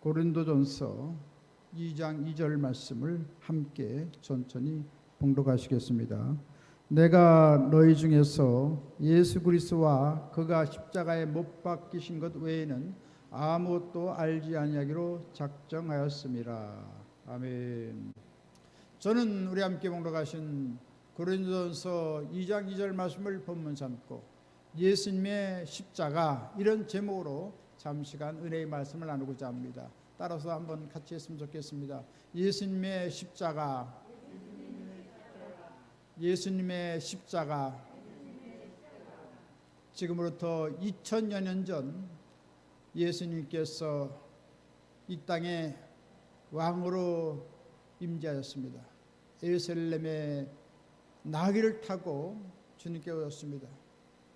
고린도전서 2장 2절 말씀을 함께 천천히 봉독하시겠습니다. 내가 너희 중에서 예수 그리스도와 그가 십자가에 못 박히신 것 외에는 아무것도 알지 아니하기로 작정하였습니다. 아멘. 저는 우리 함께 봉독하신 고린도전서 2장 2절 말씀을 본문 삼고 예수님의 십자가 이런 제목으로 잠시간 은혜의 말씀을 나누고자 합니다. 따라서 한번 같이 했으면 좋겠습니다. 예수님의 십자가, 예수님의 십자가. 지금으로부터 2000여 년 전 예수님께서 이 땅에 왕으로 임재하였습니다. 예루살렘에 나귀를 타고 주님께 오셨습니다.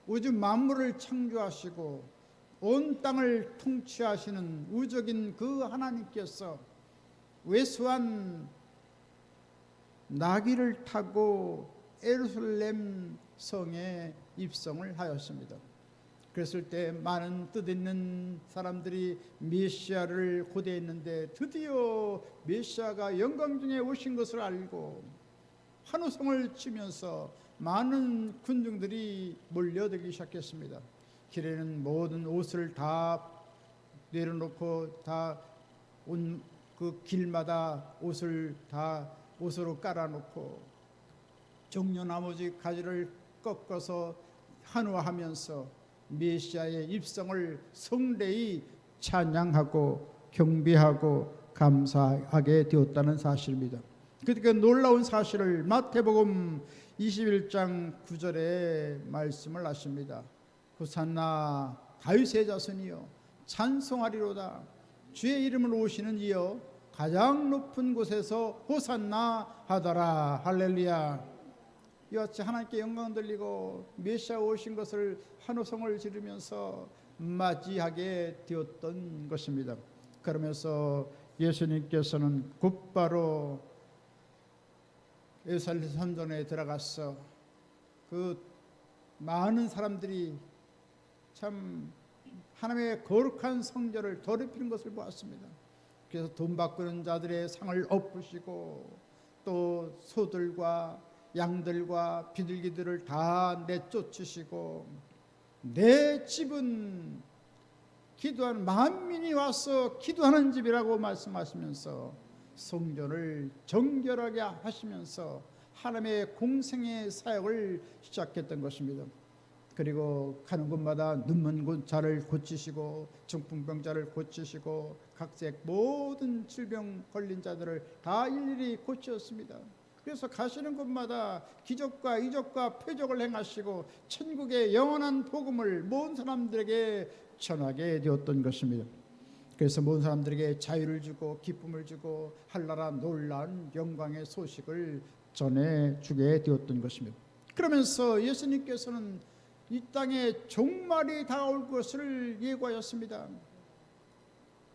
우주 만물을 창조하시고 온 땅을 통치하시는 우적인 그 하나님께서 외소한 나귀를 타고 예루살렘 성에 입성을 하였습니다. 그랬을 때 많은 뜻있는 사람들이 메시아를 고대했는데 드디어 메시아가 영광 중에 오신 것을 알고 환호성을 치면서 많은 군중들이 몰려들기 시작했습니다. 길에는 모든 옷을 다 내려놓고 다 온 그 길마다 옷을 다 옷으로 깔아놓고 종려나무지 가지를 꺾어서 환호하면서 메시아의 입성을 성대히 찬양하고 경배하고 감사하게 되었다는 사실입니다. 그러니까 놀라운 사실을 마태복음 21장 9절에 말씀을 하십니다. 호산나 다윗의 자손이여 찬송하리로다. 주의 이름으로 오시는 이여 가장 높은 곳에서 호산나 하더라. 할렐루야. 이와 같이 하나님께 영광 돌리고 메시아 오신 것을 환호성을 지르면서 맞이하게 되었던 것입니다. 그러면서 예수님께서는 곧바로 예루살렘 성전에 들어가서 그 많은 사람들이 참 하나님의 거룩한 성전을 더럽히는 것을 보았습니다. 그래서 돈 바꾸는 자들의 상을 엎으시고 또 소들과 양들과 비둘기들을 다 내쫓으시고 내 집은 기도하는 만민이 와서 기도하는 집이라고 말씀하시면서 성전을 정결하게 하시면서 하나님의 공생의 사역을 시작했던 것입니다. 그리고 가는 곳마다 눈먼 자를 고치시고 중풍병자를 고치시고 각색 모든 질병 걸린 자들을 다 일일이 고치셨습니다. 그래서 가시는 곳마다 기적과 이적과 표적을 행하시고 천국의 영원한 복음을 모든 사람들에게 전하게 되었던 것입니다. 그래서 모든 사람들에게 자유를 주고 기쁨을 주고 한나라 놀라운 영광의 소식을 전해주게 되었던 것입니다. 그러면서 예수님께서는 이 땅에 종말이 다가올 것을 예고하였습니다.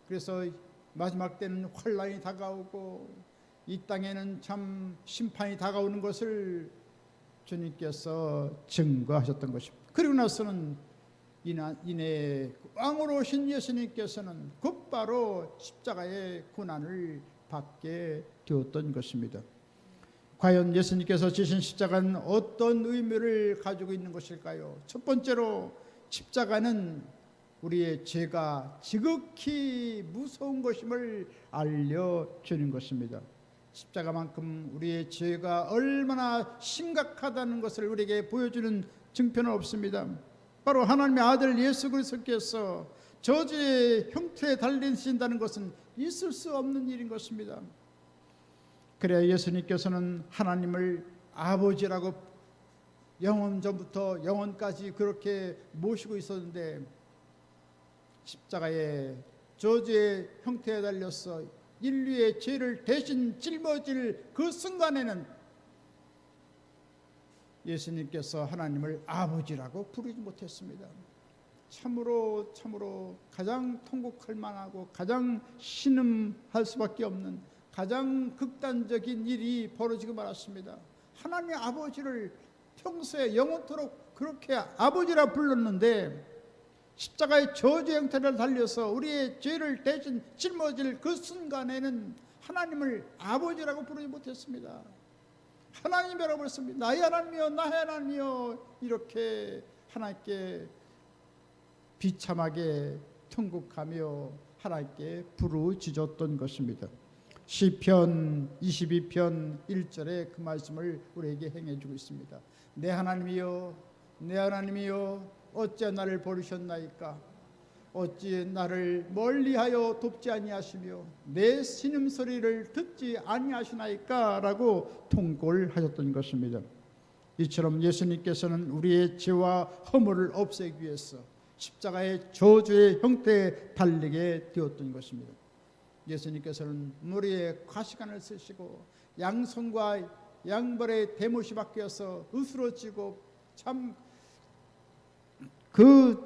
그래서 마지막 때는 환란이 다가오고 이 땅에는 참 심판이 다가오는 것을 주님께서 증거하셨던 것입니다. 그리고 나서는 이내 왕으로 오신 예수님께서는 곧바로 십자가의 고난을 받게 되었던 것입니다. 과연 예수님께서 지신 십자가는 어떤 의미를 가지고 있는 것일까요? 첫 번째로 십자가는 우리의 죄가 지극히 무서운 것임을 알려주는 것입니다. 십자가만큼 우리의 죄가 얼마나 심각하다는 것을 우리에게 보여주는 증표는 없습니다. 바로 하나님의 아들 예수 그리스도께서 저주의 형태에 달리신다는 것은 있을 수 없는 일인 것입니다. 그래야 예수님께서는 하나님을 아버지라고 영원 전부터 영원까지 그렇게 모시고 있었는데 십자가에 저주의 형태에 달려서 인류의 죄를 대신 짊어질 그 순간에는 예수님께서 하나님을 아버지라고 부르지 못했습니다. 참으로 가장 통곡할 만하고 가장 신음할 수밖에 없는 가장 극단적인 일이 벌어지고 말았습니다. 하나님의 아버지를 평소에 영원토록 그렇게 아버지라 불렀는데 십자가의 저주 형태를 달려서 우리의 죄를 대신 짊어질 그 순간에는 하나님을 아버지라고 부르지 못했습니다. 하나님이라고 불렀습니다. 나의 하나님이여, 나의 하나님이여, 이렇게 하나님께 비참하게 통곡하며 하나님께 부르짖었던 것입니다. 시편 22편 1절에 그 말씀을 우리에게 행해주고 있습니다. 내 하나님이여, 내 하나님이여, 어찌 나를 버리셨나이까? 어찌 나를 멀리하여 돕지 아니하시며 내 신음소리를 듣지 아니하시나이까? 라고 통곡을 하셨던 것입니다. 이처럼 예수님께서는 우리의 죄와 허물을 없애기 위해서 십자가의 저주의 형태에 달리게 되었던 것입니다. 예수님께서는 우리의 과시간을 쓰시고 양손과 양발의 대못이 바뀌어서 으스러지고 참 그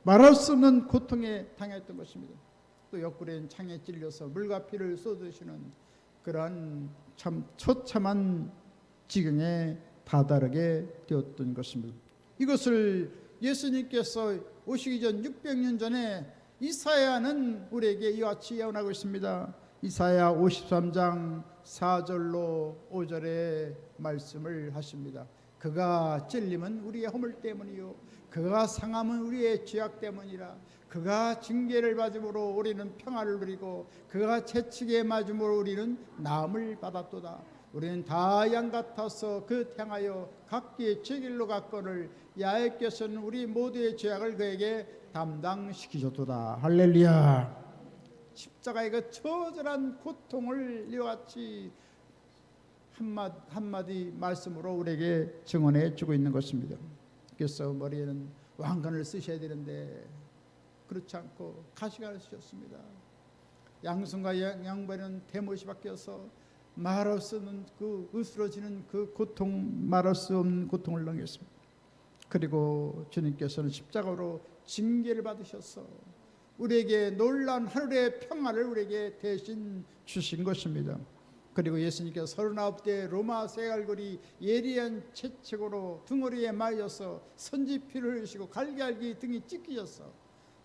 말할 수 없는 고통에 당했던 것입니다. 또 옆구리엔 창에 찔려서 물과 피를 쏟으시는 그러한 참 처참한 지경에 다다르게 되었던 것입니다. 이것을 예수님께서 오시기 전 600년 전에 이사야는 우리에게 이와 같이 예언하고 있습니다. 이사야 53장 4절로 5절의 말씀을 하십니다. 그가 찔림은 우리의 허물 때문이요 그가 상함은 우리의 죄악 때문이라. 그가 징계를 받음으로 우리는 평화를 누리고 그가 채찍에 맞음으로 우리는 나음을 받았도다. 우리는 다 양 같아서 그 향하여 각기 제 길로 갔거늘 야훼께서는 우리 모두의 죄악을 그에게 담당시키셨도다. 할렐루야. 십자가의 그 처절한 고통을 이와 같이 한마디 말씀으로 우리에게 증언해 주고 있는 것입니다. 그래서 머리에는 왕관을 쓰셔야 되는데 그렇지 않고 가시관을 쓰셨습니다. 양손과 양발에는 대못이 바뀌어서 말할 수 없는 그 으스러지는 그 고통, 말할 수 없는 고통을 당했습니다. 그리고 주님께서는 십자가로 징계를 받으셔서 우리에게 놀라운 하늘의 평화를 우리에게 대신 주신 것입니다. 그리고 예수님께서 39대 로마 세갈고리 예리한 채찍으로 등허리에 맞아서 선지피를 흘리시고 갈기갈기 등이 찢기셔서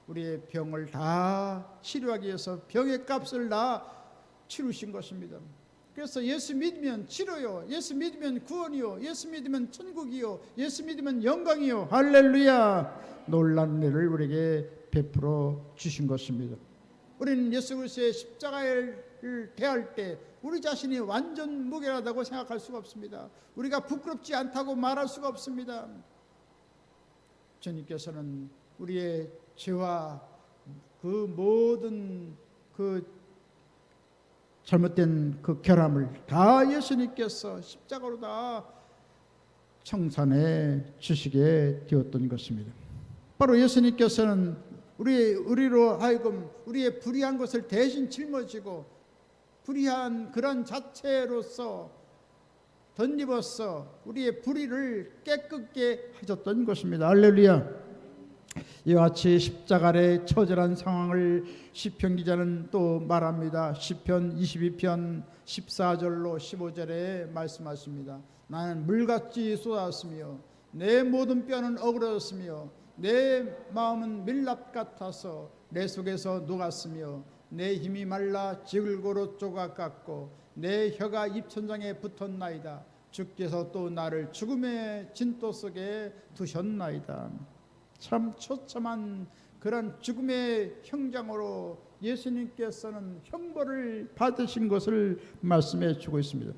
우리의 병을 다 치료하기 위해서 병의 값을 다 치르신 것입니다. 그래서 예수 믿으면 치료요, 예수 믿으면 구원이요, 예수 믿으면 천국이요, 예수 믿으면 영광이요. 할렐루야. 놀라운 은혜를 우리에게 베풀어 주신 것입니다. 우리는 예수 그리스도의 십자가를 대할 때 우리 자신이 완전 무결하다고 생각할 수가 없습니다. 우리가 부끄럽지 않다고 말할 수가 없습니다. 주님께서는 우리의 죄와 그 모든 그 잘못된 그 결함을 다 예수님께서 십자가로 다 청산해 주시게 되었던 것입니다. 바로 예수님께서는 우리로 하여금 우리의 불의한 것을 대신 짊어지고 불의한 그런 자체로서 덧입어서 우리의 불의를 깨끗게 하셨던 것입니다. 할렐루야. 이와 같이 십자가의 처절한 상황을 시편 기자는 또 말합니다. 시편 22편 14절로 15절에 말씀하십니다. 나는 물같이 쏟았으며 내 모든 뼈는 어그러졌으며 내 마음은 밀랍 같아서 내 속에서 녹았으며 내 힘이 말라 지글고로 조각같고 내 혀가 입천장에 붙었나이다. 주께서 또 나를 죽음의 진토 속에 두셨나이다. 참 처참한 그런 죽음의 형장으로 예수님께서는 형벌을 받으신 것을 말씀해 주고 있습니다.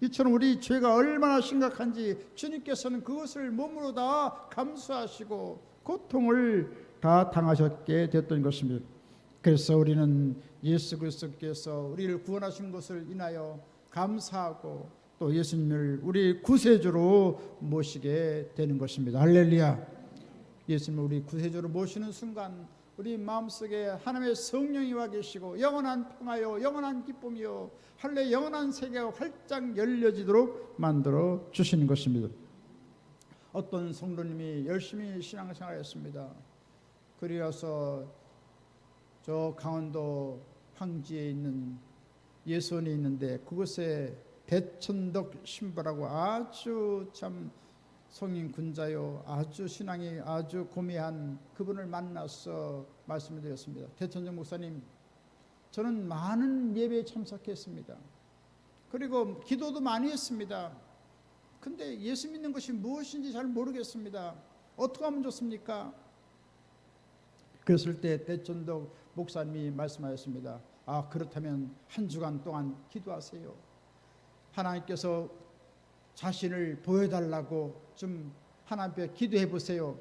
이처럼 우리 죄가 얼마나 심각한지 주님께서는 그것을 몸으로 다 감수하시고 고통을 다 당하셨게 됐던 것입니다. 그래서 우리는 예수 그리스도께서 우리를 구원하신 것을 인하여 감사하고 또 예수님을 우리 구세주로 모시게 되는 것입니다. 할렐루야. 예수님을 우리 구세주로 모시는 순간 우리 마음속에 하나님의 성령이 와 계시고 영원한 평화요 영원한 기쁨이요 할례 영원한 세계가 활짝 열려지도록 만들어 주시는 것입니다. 어떤 성도님이 열심히 신앙생활했습니다. 그리어서 저 강원도 황지에 있는 예수원이 있는데 그곳에 대천덕 신부라고 아주 참 성인 군자요 아주 신앙이 아주 고매한 그분을 만나서 말씀을 드렸습니다. 대천정 목사님, 저는 많은 예배에 참석했습니다. 그리고 기도도 많이 했습니다. 근데 예수 믿는 것이 무엇인지 잘 모르겠습니다. 어떻게 하면 좋습니까? 그랬을 때 대천동 목사님이 말씀하셨습니다. 아, 그렇다면 한 주간 동안 기도하세요. 하나님께서 자신을 보여달라고 좀 하나님 앞에 기도해 보세요.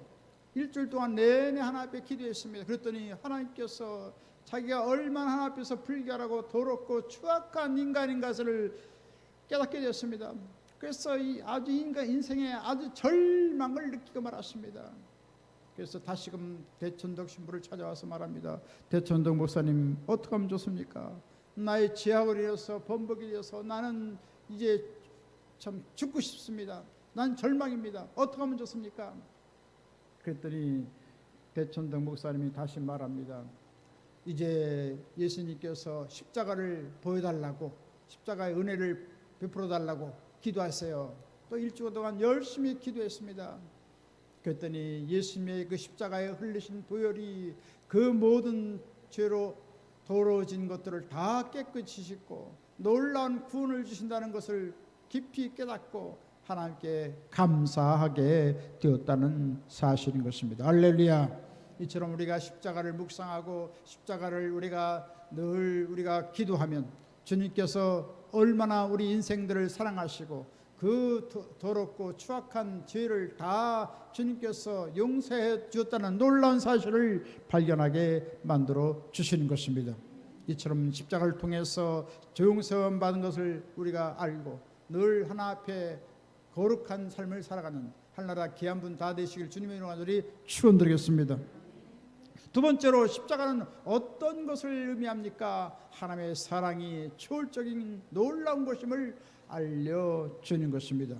일주일 동안 내내 하나님 앞에 기도했습니다. 그랬더니 하나님께서 자기가 얼마나 하나님 앞에서 불결하고 더럽고 추악한 인간인 것을 깨닫게 되었습니다. 그래서 아주 인생에 아주 절망을 느끼고 말았습니다. 그래서 다시금 대천동 신부를 찾아와서 말합니다. 대천동 목사님, 어떻게 하면 좋습니까? 나의 죄악을 이어서 범벅이 되어서 나는 이제 참 죽고 싶습니다. 난 절망입니다. 어떻게 하면 좋습니까? 그랬더니 대천동 목사님이 다시 말합니다. 이제 예수님께서 십자가를 보여달라고, 십자가의 은혜를 베풀어 달라고 기도하세요. 또 일주일 동안 열심히 기도했습니다. 그랬더니 예수님의 그 십자가에 흘리신 보혈이 그 모든 죄로 더러워진 것들을 다 깨끗이 씻고 놀라운 구원을 주신다는 것을 깊이 깨닫고 하나님께 감사하게 되었다는 사실인 것입니다. 할렐루야. 이처럼 우리가 십자가를 묵상하고 십자가를 우리가 기도하면 주님께서 얼마나 우리 인생들을 사랑하시고 그 더럽고 추악한 죄를 다 주님께서 용서해 주었다는 놀라운 사실을 발견하게 만들어 주시는 것입니다. 이처럼 십자가를 통해서 죄용서함 받은 것을 우리가 알고 늘 하나 앞에 거룩한 삶을 살아가는 하늘나라 귀한 분 다 되시길 주님의 이름으로 간절히 축원드리겠습니다. 두 번째로 십자가는 어떤 것을 의미합니까? 하나님의 사랑이 초월적인 놀라운 것임을 알려주는 것입니다.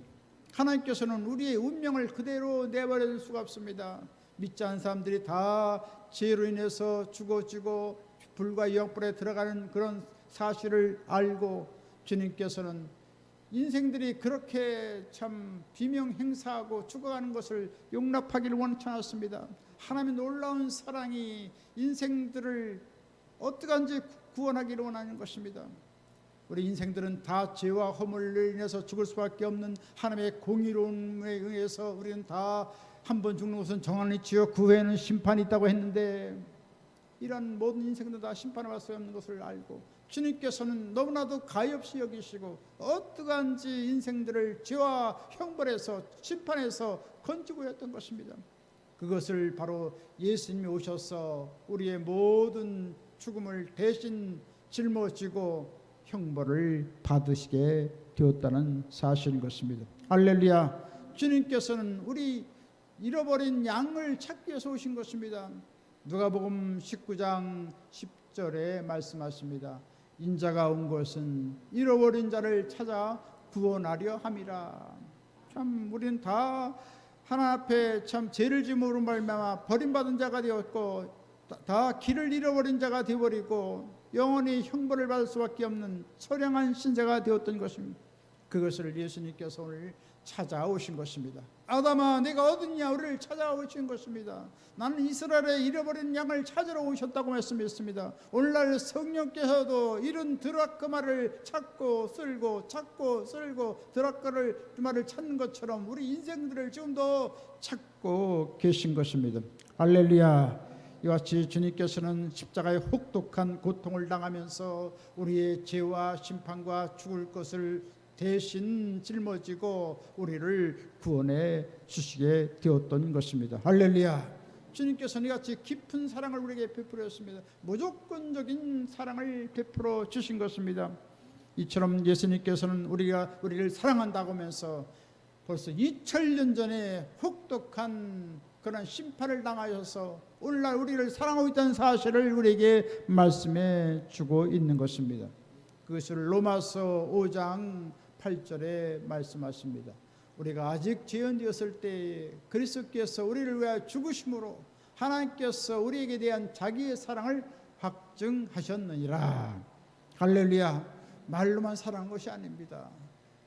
하나님께서는 우리의 운명을 그대로 내버려 둘 수가 없습니다. 믿지 않은 사람들이 다 죄로 인해서 죽어지고 불과 영불에 들어가는 그런 사실을 알고 주님께서는 인생들이 그렇게 참 비명행사하고 죽어가는 것을 용납하기를 원치 않았습니다. 하나님의 놀라운 사랑이 인생들을 어떠한지 구원하기를 원하는 것입니다. 우리 인생들은 다 죄와 허물로 인해서 죽을 수밖에 없는 하나님의 공의로움에 의해서 우리는 다 한 번 죽는 것은 정한이 지어 그 후에는 심판이 있다고 했는데 이런 모든 인생들 다 심판을 받을 수 없는 것을 알고 주님께서는 너무나도 가엾이 여기시고 어떠한지 인생들을 죄와 형벌에서 심판에서 건지고 했던 것입니다. 그것을 바로 예수님이 오셔서 우리의 모든 죽음을 대신 짊어지고 형벌을 받으시게 되었다는 사실인 것입니다. 할렐루야. 주님께서는 우리 잃어버린 양을 찾기 위해서 오신 것입니다. 누가복음 19장 10절에 말씀하십니다. 인자가 온 것은 잃어버린 자를 찾아 구원하려 함이라. 참 우리는 다 하나 앞에 참 죄를 지음으로 말미암아 버림받은 자가 되었고 다 길을 잃어버린 자가 되어버리고 영원히 형벌을 받을 수밖에 없는 처량한 신세가 되었던 것입니다. 그것을 예수님께서 오늘 찾아오신 것입니다. 아담아, 내가 어딨냐? 우리를 찾아오신 것입니다. 나는 이스라엘의 잃어버린 양을 찾으러 오셨다고 말씀했습니다. 오늘날 성령께서도 이런 드라크마를 찾고 쓸고 드라크마를 찾는 것처럼 우리 인생들을 지금도 찾고 계신 것입니다. 할렐루야. 이같이 주님께서는 십자가의 혹독한 고통을 당하면서 우리의 죄와 심판과 죽을 것을 대신 짊어지고 우리를 구원해 주시게 되었던 것입니다. 할렐루야. 주님께서는 이같이 깊은 사랑을 우리에게 베풀었습니다. 무조건적인 사랑을 베풀어 주신 것입니다. 이처럼 예수님께서는 우리를 사랑한다고 하면서 벌써 2000년 전에 혹독한 그런 심판을 당하셔서 오늘날 우리를 사랑하고 있다는 사실을 우리에게 말씀해 주고 있는 것입니다. 그것을 로마서 5장 8절에 말씀하십니다. 우리가 아직 죄인되었을 때 그리스도께서 우리를 위하여 죽으심으로 하나님께서 우리에게 대한 자기의 사랑을 확증하셨느니라. 할렐루야. 말로만 사랑한 것이 아닙니다.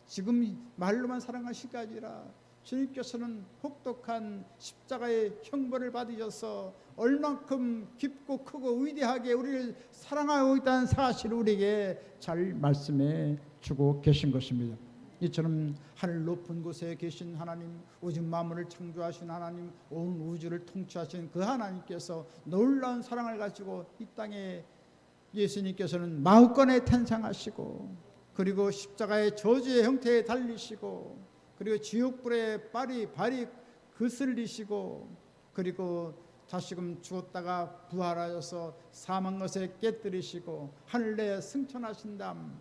지금 말로만 사랑하신 게 아니라 주님께서는 혹독한 십자가의 형벌을 받으셔서 얼만큼 깊고 크고 위대하게 우리를 사랑하고 있다는 사실을 우리에게 잘 말씀해 주고 계신 것입니다. 이처럼 하늘 높은 곳에 계신 하나님, 오직 만물을 창조하신 하나님, 온 우주를 통치하신 그 하나님께서 놀라운 사랑을 가지고 이 땅에 예수님께서는 마흔권에 탄생하시고, 그리고 십자가의 저주의 형태에 달리시고, 그리고 지옥불에 발이 그슬리시고, 그리고 다시금 죽었다가 부활하셔서 사망 것에 깨뜨리시고 하늘에 승천하신 다음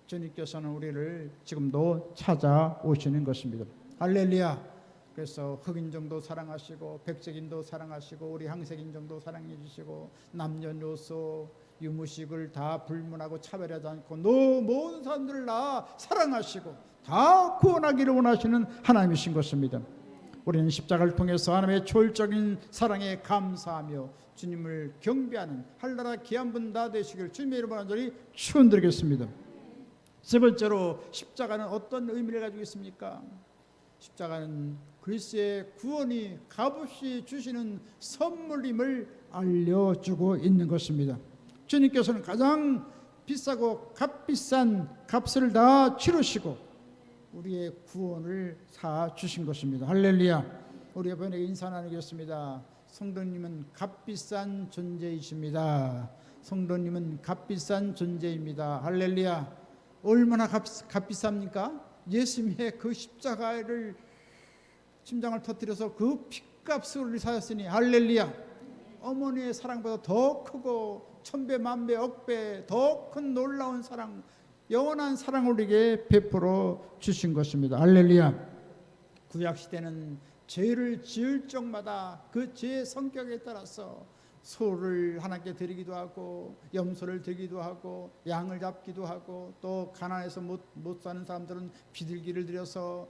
주님께서는 우리를 지금도 찾아오시는 것입니다. 할렐루야. 그래서 흑인종도 사랑하시고 백색인도 사랑하시고 우리 황색인종도 사랑해 주시고 남녀노소 유무식을 다 불문하고 차별하지 않고 모든 사람들을 다 사랑하시고 다 구원하기를 원하시는 하나님이신 것입니다. 우리는 십자가를 통해서 하나님의 초월적인 사랑에 감사하며 주님을 경배하는 할나라 귀한 분 다 되시길 주님의 이름으로 간절히 축원드리겠습니다. 세 번째로 십자가는 어떤 의미를 가지고 있습니까? 십자가는 그리스도의 구원이 값없이 주시는 선물임을 알려주고 있는 것입니다. 주님께서는 가장 비싸고 값비싼 값을 다 치르시고 우리의 구원을 사 주신 것입니다. 할렐루야. 우리 여러분에게 인사 나누겠습니다. 성도님은 값비싼 존재이십니다. 성도님은 값비싼 존재입니다. 할렐루야. 얼마나 값비쌉니까? 예수님의 그 십자가를 심장을 터뜨려서 그 핏값을 우리 사셨으니 할렐루야. 어머니의 사랑보다 더 크고 천배 만배 억배 더 큰 놀라운 사랑, 영원한 사랑을 우리에게 베풀어 주신 것입니다. 할렐루야. 구약시대는 죄를 지을 적마다 그 죄의 성격에 따라서 소를 하나님께 드리기도 하고 염소를 드리기도 하고 양을 잡기도 하고 또 가난해서 못 사는 사람들은 비둘기를 들여서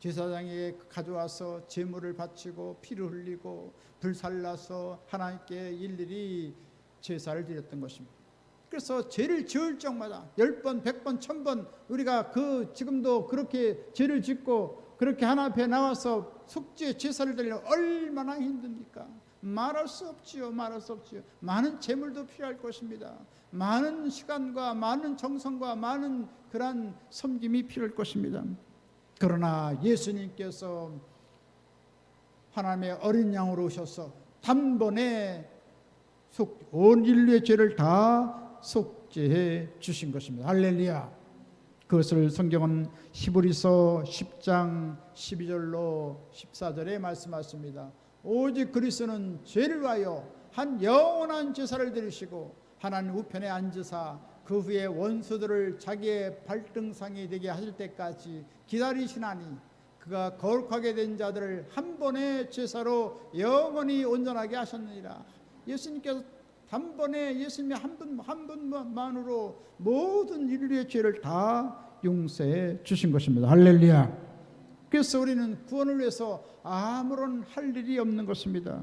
제사장에게 가져와서 제물을 바치고 피를 흘리고 불살라서 하나님께 일일이 제사를 드렸던 것입니다. 그래서 죄를 지을 적마다 10번, 100번, 1000번 우리가 지금도 그렇게 죄를 짓고 그렇게 하나님 앞에 나와서 속죄 제사를 드리려 얼마나 힘듭니까? 말할 수 없지요. 말할 수 없지요. 많은 재물도 필요할 것입니다. 많은 시간과 많은 정성과 많은 그러한 섬김이 필요할 것입니다. 그러나 예수님께서 하나님의 어린 양으로 오셔서 단번에 온 인류의 죄를 다 속죄해 주신 것입니다. 할렐루야. 그것을 성경은 히브리서 10장 12절로 14절에 말씀하십니다. 오직 그리스도는 죄를 위하여 한 영원한 제사를 드리시고 하나님 우편에 앉으사 그 후에 원수들을 자기의 발등상이 되게 하실 때까지 기다리시나니 그가 거룩하게 된 자들을 한 번의 제사로 영원히 온전하게 하셨느니라. 예수님께서 단번에 예수님이 한 분만으로 모든 인류의 죄를 다 용서해 주신 것입니다. 할렐루야. 그래서 우리는 구원을 위해서 아무런 할 일이 없는 것입니다.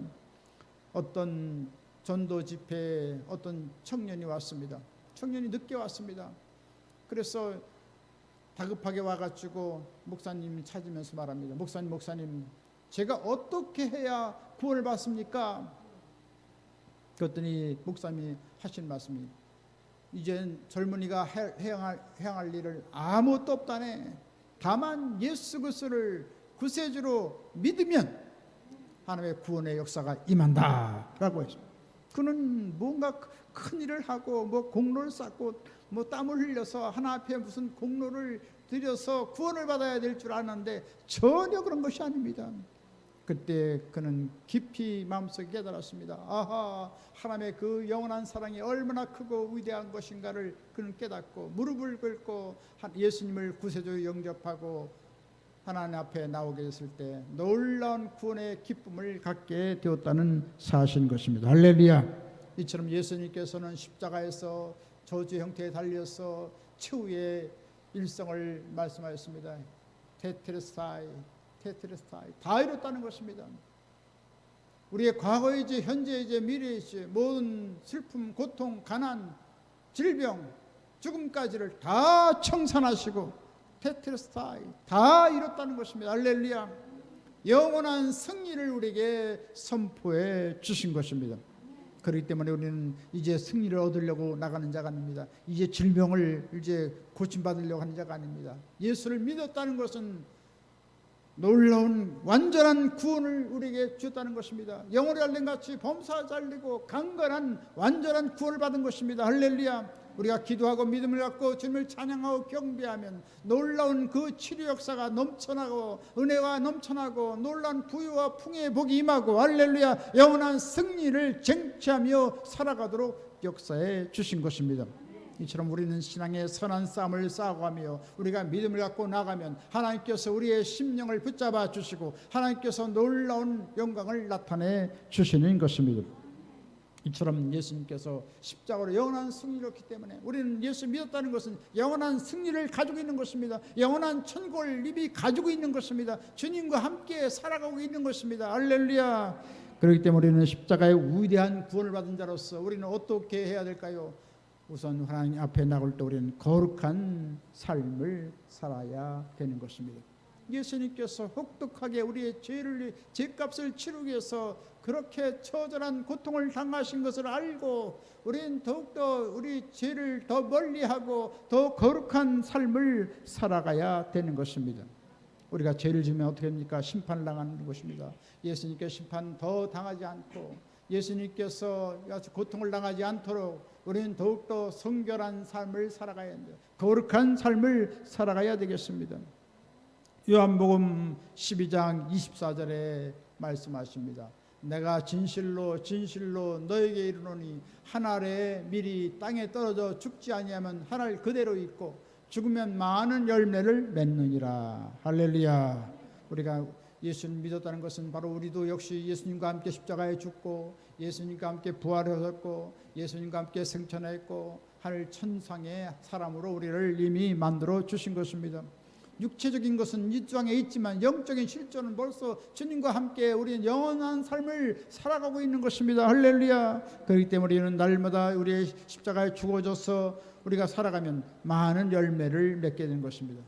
어떤 전도 집회에 어떤 청년이 왔습니다. 청년이 늦게 왔습니다. 그래서 다급하게 와가지고 목사님 찾으면서 말합니다. 목사님 제가 어떻게 해야 구원을 받습니까? 그랬더니 목사님이 하신 말씀이 이젠 젊은이가 행할 일을 아무것도 없다네. 다만 예수 그리스도를 구세주로 믿으면 하나님의 구원의 역사가 임한다라고 했습니다. 그는 뭔가 큰 일을 하고 공로를 쌓고 땀을 흘려서 하나 앞에 무슨 공로를 들여서 구원을 받아야 될 줄 아는데 전혀 그런 것이 아닙니다. 그때 그는 깊이 마음속에 깨달았습니다. 아하, 하나님의 그 영원한 사랑이 얼마나 크고 위대한 것인가를 그는 깨닫고 무릎을 꿇고 예수님을 구세주로 영접하고 하나님 앞에 나오게 됐을 때 놀라운 구원의 기쁨을 갖게 되었다는 사실인 것입니다. 할렐루야. 이처럼 예수님께서는 십자가에서 저주 형태에 달려서 최후의 일성을 말씀하셨습니다. 테텔레스타이 다 이뤘다는 것입니다. 우리의 과거이지 현재이지 미래이지 모든 슬픔, 고통, 가난, 질병, 죽음까지를 다 청산하시고 테텔레스타이 다 이뤘다는 것입니다. 할렐루야. 영원한 승리를 우리에게 선포해 주신 것입니다. 그렇기 때문에 우리는 이제 승리를 얻으려고 나가는 자가 아닙니다. 이제 질병을 이제 고침받으려고 하는 자가 아닙니다. 예수를 믿었다는 것은 놀라운 완전한 구원을 우리에게 주었다는 것입니다. 영혼이 잘린 같이 범사가 잘리고 강건한 완전한 구원을 받은 것입니다. 할렐루야. 우리가 기도하고 믿음을 갖고 주님을 찬양하고 경배하면 놀라운 그 치료 역사가 넘쳐나고 은혜가 넘쳐나고 놀라운 부유와 풍요의 복이 임하고 할렐루야, 영원한 승리를 쟁취하며 살아가도록 역사해 주신 것입니다. 이처럼 우리는 신앙의 선한 싸움을 싸워가며 우리가 믿음을 갖고 나가면 하나님께서 우리의 심령을 붙잡아 주시고 하나님께서 놀라운 영광을 나타내 주시는 것입니다. 이처럼 예수님께서 십자가로 영원한 승리를 얻기 때문에 우리는 예수 믿었다는 것은 영원한 승리를 가지고 있는 것입니다. 영원한 천국을 이미 가지고 있는 것입니다. 주님과 함께 살아가고 있는 것입니다. 할렐루야. 그렇기 때문에 우리는 십자가의 위대한 구원을 받은 자로서 우리는 어떻게 해야 될까요? 우선 하나님 앞에 나올 때 우리는 거룩한 삶을 살아야 되는 것입니다. 예수님께서 혹독하게 우리의 죄값을 치르기 위해서 그렇게 처절한 고통을 당하신 것을 알고 우리는 더욱더 우리 죄를 더 멀리하고 더 거룩한 삶을 살아가야 되는 것입니다. 우리가 죄를 지으면 어떻게 됩니까? 심판을 당하는 것입니다. 예수님께 심판 더 당하지 않고 예수님께서 고통을 당하지 않도록 우리는 더욱더 성결한 삶을 살아가야 합니다. 거룩한 삶을 살아가야 되겠습니다. 요한복음 12장 24절에 말씀하십니다. 내가 진실로 진실로 너에게 이르노니 한 알의 밀이 땅에 떨어져 죽지 아니하면 한 알 그대로 있고 죽으면 많은 열매를 맺느니라. 할렐루야. 우리가 예수님 믿었다는 것은 바로 우리도 역시 예수님과 함께 십자가에 죽고 예수님과 함께 부활하셨고 예수님과 함께 승천했고 하늘 천상의 사람으로 우리를 이미 만들어 주신 것입니다. 육체적인 것은 이 땅에 있지만 영적인 실존은 벌써 주님과 함께 우리는 영원한 삶을 살아가고 있는 것입니다. 할렐루야. 그렇기 때문에 우리는 날마다 우리의 십자가에 죽어져서 우리가 살아가면 많은 열매를 맺게 되는 것입니다.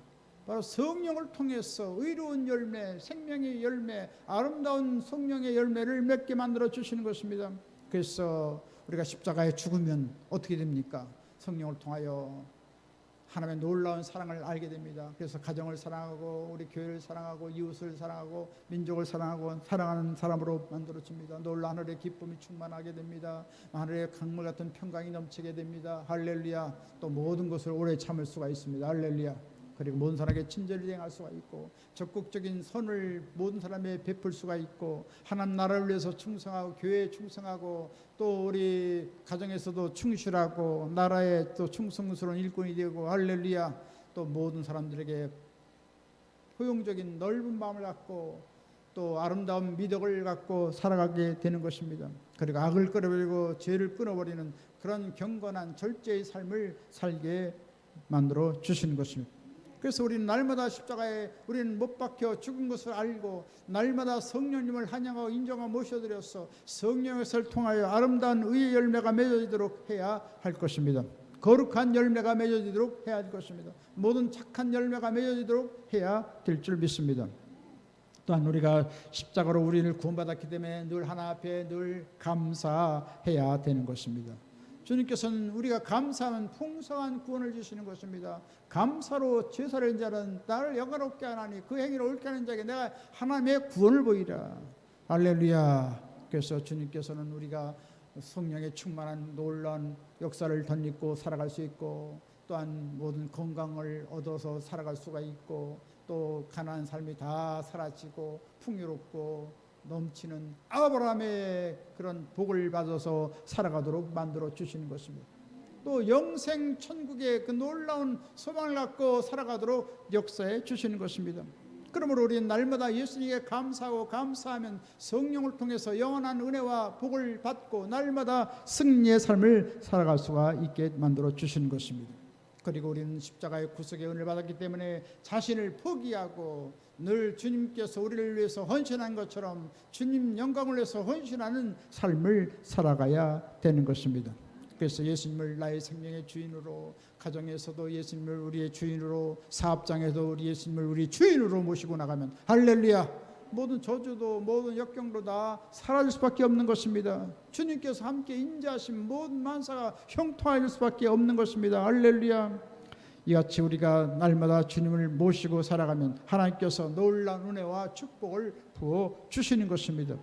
바로 성령을 통해서 의로운 열매, 생명의 열매, 아름다운 성령의 열매를 맺게 만들어 주시는 것입니다. 그래서 우리가 십자가에 죽으면 어떻게 됩니까? 성령을 통하여 하나님의 놀라운 사랑을 알게 됩니다. 그래서 가정을 사랑하고 우리 교회를 사랑하고 이웃을 사랑하고 민족을 사랑하고 사랑하는 사람으로 만들어집니다. 놀라운 하늘의 기쁨이 충만하게 됩니다. 하늘의 강물 같은 평강이 넘치게 됩니다. 할렐루야. 또 모든 것을 오래 참을 수가 있습니다. 할렐루야. 그리고 모든 사람에게 친절히 행할 수가 있고 적극적인 선을 모든 사람에 베풀 수가 있고 하나님 나라를 위해서 충성하고 교회에 충성하고 또 우리 가정에서도 충실하고 나라에 또 충성스러운 일꾼이 되고 할렐루야. 또 모든 사람들에게 포용적인 넓은 마음을 갖고 또 아름다운 미덕을 갖고 살아가게 되는 것입니다. 그리고 악을 끊어버리고 죄를 끊어버리는 그런 경건한 절제의 삶을 살게 만들어 주시는 것입니다. 그래서 우리는 날마다 십자가에 우리는 못 박혀 죽은 것을 알고 날마다 성령님을 환영하고 인정하고 모셔드려서 성령을 통하여 아름다운 의의 열매가 맺어지도록 해야 할 것입니다. 거룩한 열매가 맺어지도록 해야 할 것입니다. 모든 착한 열매가 맺어지도록 해야 될 줄 믿습니다. 또한 우리가 십자가로 우리를 구원받았기 때문에 늘 하나 앞에 늘 감사해야 되는 것입니다. 주님께서는 우리가 감사하면 풍성한 구원을 주시는 것입니다. 감사로 제사를 자는 나를 영광롭게 하나니 그 행위를 옳게 하는 자에게 내가 하나님의 구원을 보이라. 할렐루야. 그래서 주님께서는 우리가 성령의 충만한 놀라운 역사를 덧입고 살아갈 수 있고 또한 모든 건강을 얻어서 살아갈 수가 있고 또 가난한 삶이 다 사라지고 풍요롭고 넘치는 아브라함의 그런 복을 받아서 살아가도록 만들어 주시는 것입니다. 또 영생 천국의 그 놀라운 소망을 갖고 살아가도록 역사해 주시는 것입니다. 그러므로 우리는 날마다 예수님께 감사하고 감사하면 성령을 통해서 영원한 은혜와 복을 받고 날마다 승리의 삶을 살아갈 수가 있게 만들어 주시는 것입니다. 그리고 우리는 십자가의 구속의 은혜를 받았기 때문에 자신을 포기하고 늘 주님께서 우리를 위해서 헌신한 것처럼 주님 영광을 위해서 헌신하는 삶을 살아가야 되는 것입니다. 그래서 예수님을 나의 생명의 주인으로, 가정에서도 예수님을 우리의 주인으로, 사업장에도 우리 예수님을 우리 주인으로 모시고 나가면 할렐루야, 모든 저주도 모든 역경도 다 사라질 수밖에 없는 것입니다. 주님께서 함께 인자하신 모든 만사가 형통할 수밖에 없는 것입니다. 할렐루야. 이같이 우리가 날마다 주님을 모시고 살아가면 하나님께서 놀라운 은혜와 축복을 부어 주시는 것입니다.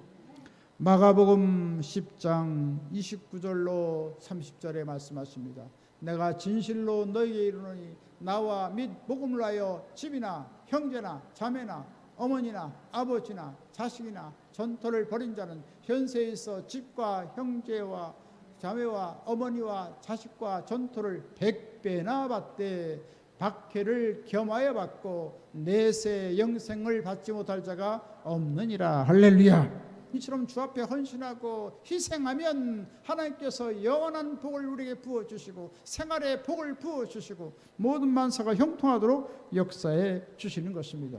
마가복음 10장 29절로 30절에 말씀하십니다. 내가 진실로 너희에게 이르노니 나와 및 복음을 하여 집이나 형제나 자매나 어머니나 아버지나 자식이나 전토를 벌인 자는 현세에서 집과 형제와 자매와 어머니와 자식과 전토를 100배나 받되 박해를 겸하여 받고 내세 영생을 받지 못할 자가 없느니라. 할렐루야. 이처럼 주 앞에 헌신하고 희생하면 하나님께서 영원한 복을 우리에게 부어주시고 생활의 복을 부어주시고 모든 만사가 형통하도록 역사해 주시는 것입니다.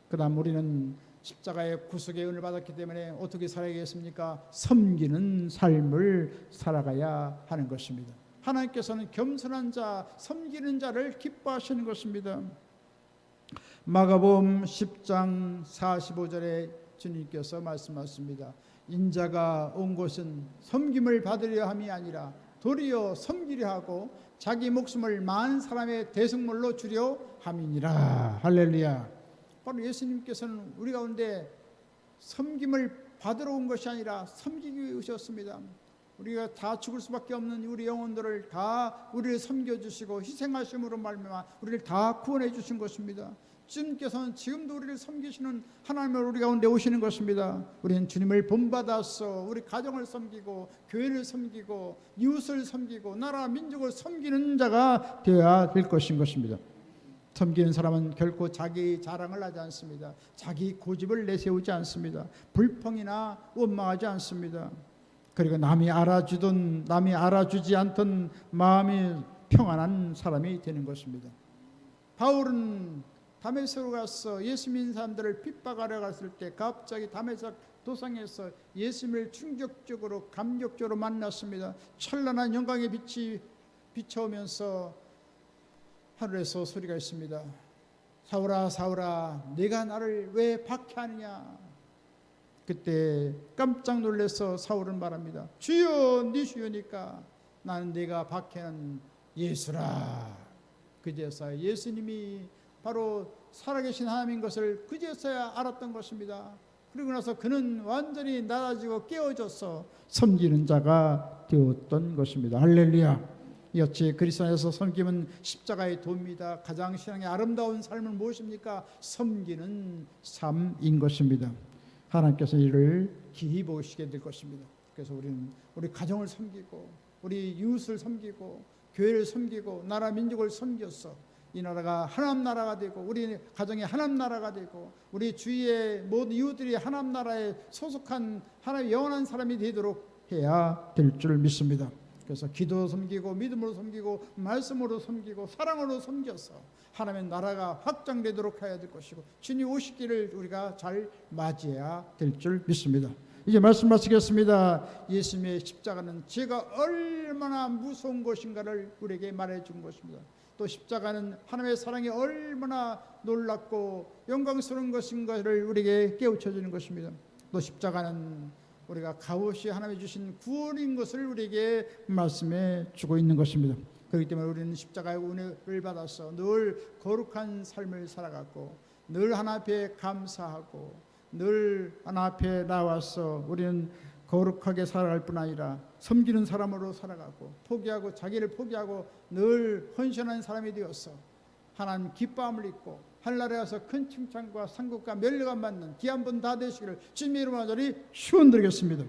그 다음 우리는 십자가의 구속의 은을 받았기 때문에 어떻게 살아야겠습니까? 섬기는 삶을 살아가야 하는 것입니다. 하나님께서는 겸손한 자, 섬기는 자를 기뻐하시는 것입니다. 마가복음 10장 45절에 주님께서 말씀하십니다. 인자가 온 곳은 섬김을 받으려 함이 아니라 도리어 섬기려 하고 자기 목숨을 많은 사람의 대속물로 주려 함이니라. 할렐루야. 바로 예수님께서는 우리 가운데 섬김을 받으러 온 것이 아니라 섬기기 오셨습니다. 우리가 다 죽을 수밖에 없는 우리 영혼들을 다 우리를 섬겨주시고 희생하심으로 말미암아 우리를 다 구원해 주신 것입니다. 주님께서는 지금도 우리를 섬기시는 하나님을 우리 가운데 오시는 것입니다. 우리는 주님을 본받아서 우리 가정을 섬기고 교회를 섬기고 이웃을 섬기고 나라 민족을 섬기는 자가 되어야 될 것인 것입니다. 섬기는 사람은 결코 자기 자랑을 하지 않습니다. 자기 고집을 내세우지 않습니다. 불평이나 원망하지 않습니다. 그리고 남이 알아주든 남이 알아주지 않던 마음이 평안한 사람이 되는 것입니다. 바울은 다메섹으로 가서 예수 믿는 사람들을 핍박하러 갔을 때 갑자기 다메섹 도상에서 예수님을 충격적으로 감격적으로 만났습니다. 찬란한 영광의 빛이 비춰오면서 하늘에서 소리가 있습니다. 사울아 사울아 네가 나를 왜 박해하느냐. 그때 깜짝 놀라서 사울은 말합니다. 주여 네 주여니까 나는 네가 박해하는 예수라. 그제서야 예수님이 바로 살아계신 하나님인 것을 그제서야 알았던 것입니다. 그리고 나서 그는 완전히 낮아지고 깨어져서 섬기는 자가 되었던 것입니다. 할렐루야. 이같이 그리스도 안에서 섬김은 십자가의 도입니다. 가장 신앙의 아름다운 삶은 무엇입니까? 섬기는 삶인 것입니다. 하나님께서 이를 기히 보시게 될 것입니다. 그래서 우리는 우리 가정을 섬기고 우리 이웃을 섬기고 교회를 섬기고 나라 민족을 섬겨서 이 나라가 하나님 나라가 되고 우리 가정이 하나님 나라가 되고 우리 주위의 모든 이웃들이 하나님 나라에 소속한 하나님의 영원한 사람이 되도록 해야 될 줄 믿습니다. 그래서 기도로 섬기고 믿음으로 섬기고 말씀으로 섬기고 사랑으로 섬겨서 하나님의 나라가 확장되도록 해야 될 것이고 주님 오시기를 우리가 잘 맞이해야 될 줄 믿습니다. 이제 말씀 마치겠습니다. 예수님의 십자가는 죄가 얼마나 무서운 것인가를 우리에게 말해준 것입니다. 또 십자가는 하나님의 사랑이 얼마나 놀랍고 영광스러운 것인가를 우리에게 깨우쳐주는 것입니다. 또 십자가는 우리가 값없이 하나님이 주신 구원인 것을 우리에게 말씀해 주고 있는 것입니다. 그렇기 때문에 우리는 십자가의 은혜를 받아서 늘 거룩한 삶을 살아갔고 늘 하나 앞에 감사하고 늘 하나 앞에 나와서 우리는 거룩하게 살아갈 뿐 아니라 섬기는 사람으로 살아가고 포기하고 자기를 포기하고 늘 헌신하는 사람이 되어서 하나님 기뻐함을 입고 하늘나라에 가서 큰 칭찬과 상급과 멸류관 받는 귀한 분 다 되시기를 주님의 이름으로 간절히 축원드리겠습니다.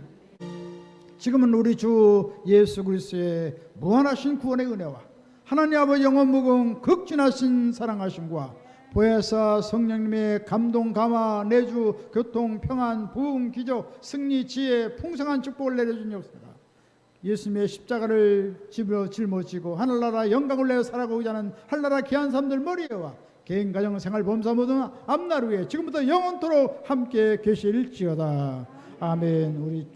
지금은 우리 주 예수 그리스도의 무한하신 구원의 은혜와 하나님 아버지 영원 무궁 극진하신 사랑하심과 보혜사 성령님의 감동 감화 내주 교통 평안 부흥 기적 승리 지혜 풍성한 축복을 내려준 역사가 예수님의 십자가를 짊어지고 하늘나라 영광을 내어 살아가고자 하는 하늘나라 귀한 사람들 머리에와 개인 가정 생활 범사 모든 앞날 위에 지금부터 영원토록 함께 계실지어다. 아멘. 우리